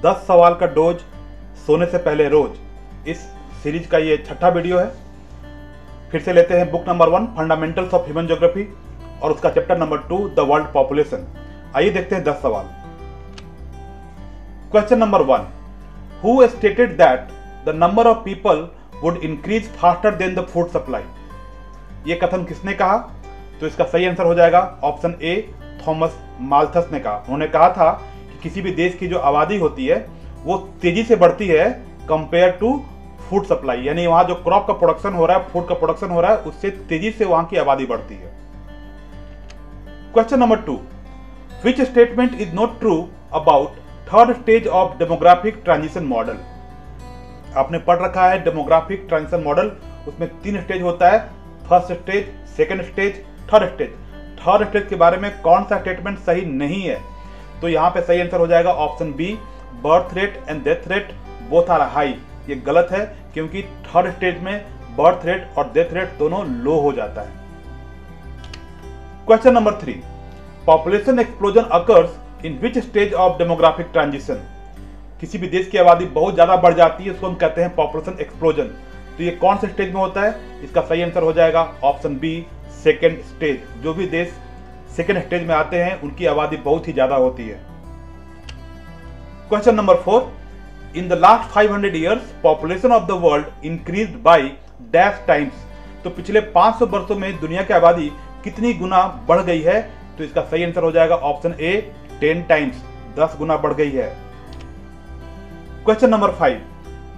10 सवाल का डोज सोने से पहले रोज, इस सीरीज का ये 6ठा वीडियो है। फिर से लेते हैं book number 1 fundamentals of human geography और उसका chapter number 2 the world population. आइए देखते हैं 10 सवाल। Question number 1, who stated that the number of people would increase faster than the food supply. ये कथन किसने कहा? तो इसका सही आंसर हो जाएगा ऑप्शन ए, थॉमस माल्थस ने कहा। उन्होंने कहा था कि किसी भी देश की जो आबादी होती है वो तेजी से बढ़ती है कंपेयर टू फूड सप्लाई, यानी वहां जो क्रॉप का प्रोडक्शन हो रहा है, फूड का प्रोडक्शन हो रहा है, उससे तेजी से वहां की आबादी बढ़ती है। Question number 2, which statement is not true about third stage of demographic transition model. आपने पढ़ रखा है डेमोग्राफिक ट्रांजिशन मॉडल, उसमें 3 स्टेज होता है, first stage, second stage, third stage. Third stage के बारे में कौन सा स्टेटमेंट सही नहीं है? तो यहाँ पे सही आंसर हो जाएगा option B, birth rate and death rate both are high. ये गलत है क्योंकि थर्ड स्टेज में बर्थ रेट और डेथ रेट दोनों लो हो जाता है। Question number 3, population explosion occurs in which stage of demographic transition. किसी भी देश की आबादी बहुत ज्यादा बढ़ जाती है, उसको हम कहते हैं पॉपुलेशन एक्सप्लोजन। तो ये कौन से स्टेज में होता है? इसका सही आंसर हो जाएगा ऑप्शन बी, सेकेंड स्टेज। जो भी देश सेकेंड स्टेज में आते हैं उनकी आबादी बहुत ही ज्यादा होती है। Question number 4, in the last 500 years population of the world increased by dash times. तो पिछले 500 वर्षों में दुनिया की आबादी कितनी गुना बढ़ गई है? तो इसका सही आंसर हो जाएगा ऑप्शन ए, 10 टाइम्स, 10 गुना बढ़ गई है। Question number 5,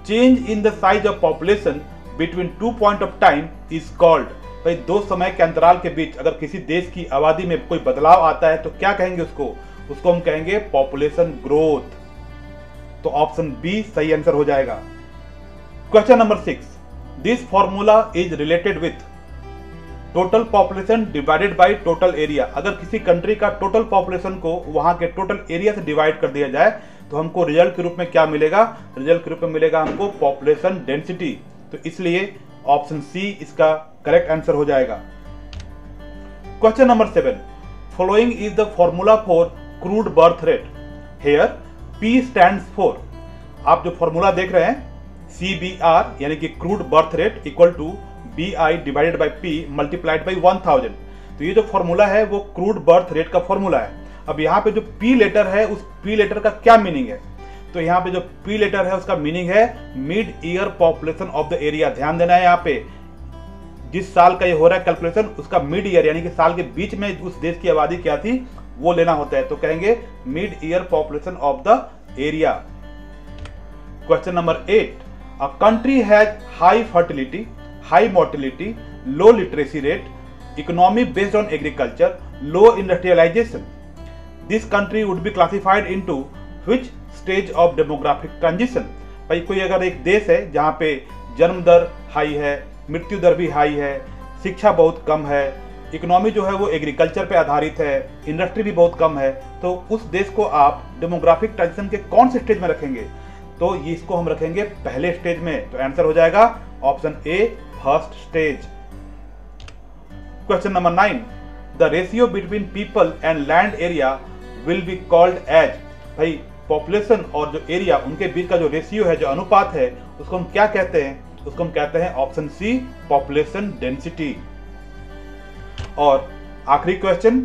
change in the size of population between 2 point of time is called. भाई 2 समय के अंतराल के बीच अगर किसी देश की आबादी में कोई बदलाव आता है तो क्या कहेंगे उसको हम कहेंगे पॉपुलेशन ग्रोथ। तो ऑप्शन बी सही आंसर हो जाएगा। Question number 6, this formula is related with total population divided by total area. अगर किसी कंट्री का टोटल पॉपुलेशन को वहां के टोटल एरिया से डिवाइड कर दिया जाए तो हमको रिजल्ट के रूप में क्या मिलेगा? रिजल्ट के रूप में मिलेगा हमको पॉपुलेशन डेंसिटी। तो इसलिए ऑप्शन सी इसका करेक्ट आंसर हो जाएगा। Question number 7, following is the formula for crude birth rate. Here P stands for, आप जो फॉर्मूला देख रहे हैं CBR यानी कि crude birth rate equal to BI divided by P multiplied by 1000। तो ये जो फॉर्मूला है वो क्रूड बर्थ रेट का फॉर्मूला है। अब यहाँ पे जो P लेटर है उस P लेटर का क्या मीनिंग है? तो यहाँ पे जो P लेटर है उसका मीनिंग है mid year population of the area. ध्यान देना है, यहाँ पे जिस साल का ये हो रहा है कैलकुलेशन उसका मिड ईयर यानी कि साल के बीच में उस देश की आबादी क्या थी वो लेना होता है। तो कहेंगे mid year population of the area. Question number 8, a country has high fertility, high mortality, low literacy rate, economy based on agriculture, low industrialisation. This country would be classified into which stage of demographic transition. भाई कोई अगर एक देश है जहां पे जन्म दर high है, मृत्यु दर भी हाई है, शिक्षा बहुत कम है, इकोनॉमी जो है वो एग्रीकल्चर पे आधारित है, इंडस्ट्री भी बहुत कम है, तो उस देश को आप डेमोग्राफिक ट्रांजिशन के कौन से स्टेज में रखेंगे? तो इसको हम रखेंगे पहले स्टेज में। तो आंसर हो जाएगा option A, first stage. Question number 9, the ratio between people and land area will be called as. भाई पॉपुलेशन और जो एरिया उनके बीच का जो रेशियो है, जो अनुपात है, उसको हम क्या कहते हैं? उसको हम कहते हैं ऑप्शन सी, पॉपुलेशन डेंसिटी। और आखिरी question,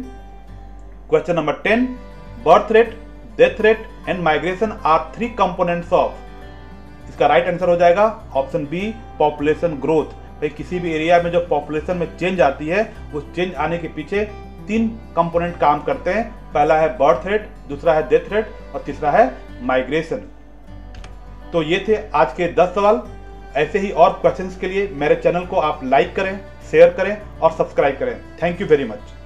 question number 10, birth rate, death rate and migration are 3 components of. इसका राइट आंसर हो जाएगा ऑप्शन बी, पॉपुलेशन ग्रोथ। भाई किसी भी एरिया में जो पॉपुलेशन में चेंज आती है उस चेंज आने के पीछे 3 कंपोनेंट काम करते हैं। पहला है बर्थ रेट, दूसरा है डेथ रेट और तीसरा है माइग्रेशन। तो ये थे आज के 10 सवाल। ऐसे ही और क्वेश्चंस के लिए मेरे चैनल को आप लाइक करें, शेयर करें और सब्सक्राइब करें। Thank you very much.